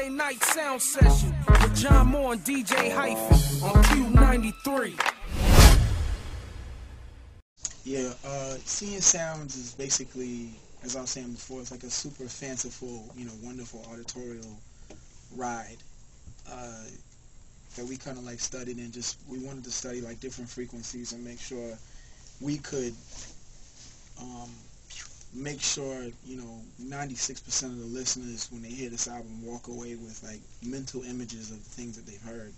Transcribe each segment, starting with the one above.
Sunday night sound session with John Moore and DJ Hyphen on Kube 93. Yeah, seeing sounds is basically, as I was saying before, it's like a super fanciful, wonderful auditorial ride that we kind of like studied, and we wanted to study like different frequencies and make sure we could make sure 96% of the listeners, when they hear this album, walk away with like mental images of things that they've heard.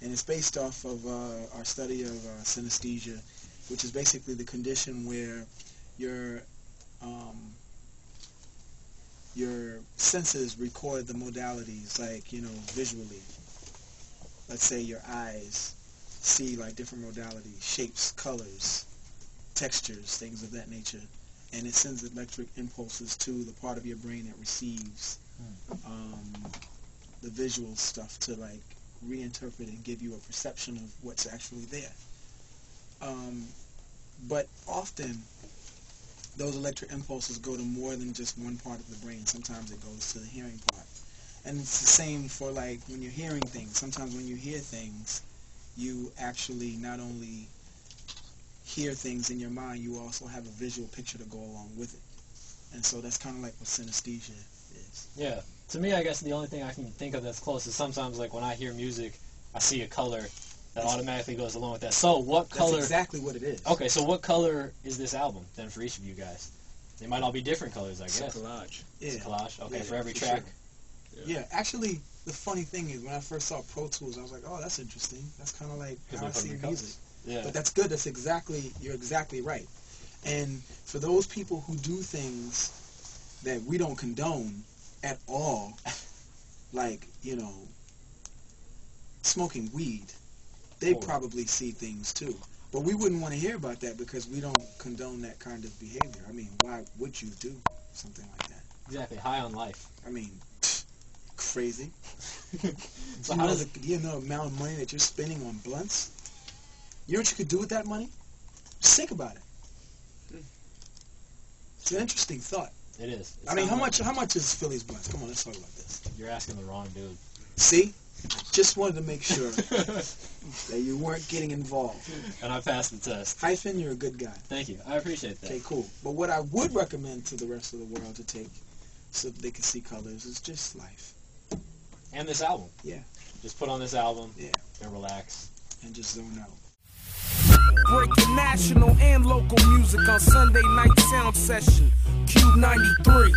And it's based off of our study of synesthesia, which is basically the condition where your senses record the modalities, like visually. Let's say your eyes see like different modalities, shapes, colors, textures, things of that nature, and it sends electric impulses to the part of your brain that receives the visual stuff to like reinterpret and give you a perception of what's actually there. But often those electric impulses go to more than just one part of the brain. Sometimes it goes to the hearing part. And it's the same for like when you're hearing things. Sometimes when you hear things, you actually not only hear things in your mind, you also have a visual picture to go along with it. And so that's kind of like what synesthesia is. Yeah. To me, I guess the only thing I can think of that's close is sometimes like when I hear music, I see a color that automatically goes along with that. So what color... That's exactly what it is. Okay, so what color is this album then for each of you guys? They might all be different colors, I guess. It's a collage. Yeah. It's a collage? Okay, yeah, for every track? Sure. Yeah, actually, the funny thing is when I first saw Pro Tools, I was like, oh, that's interesting. That's kind of like how I see music. Yeah. But that's good. You're exactly right. And for those people who do things that we don't condone at all, like, smoking weed, they probably see things too. But we wouldn't want to hear about that because we don't condone that kind of behavior. I mean, why would you do something like that? Exactly. High on life. I mean, crazy. So you know the amount of money that you're spending on blunts? You know what you could do with that money? Just think about it. It's an interesting thought. It is. I mean, how much is Philly's blunts? Come on, let's talk about this. You're asking the wrong dude. See? Just wanted to make sure that you weren't getting involved. And I passed the test. Hyphen, you're a good guy. Thank you. I appreciate that. Okay, cool. But what I would recommend to the rest of the world to take so that they can see colors is just life. And this album. Yeah. Just put on this album. Yeah. And relax. And just zone out. Breaking national and local music on Sunday night sound session, Kube 93.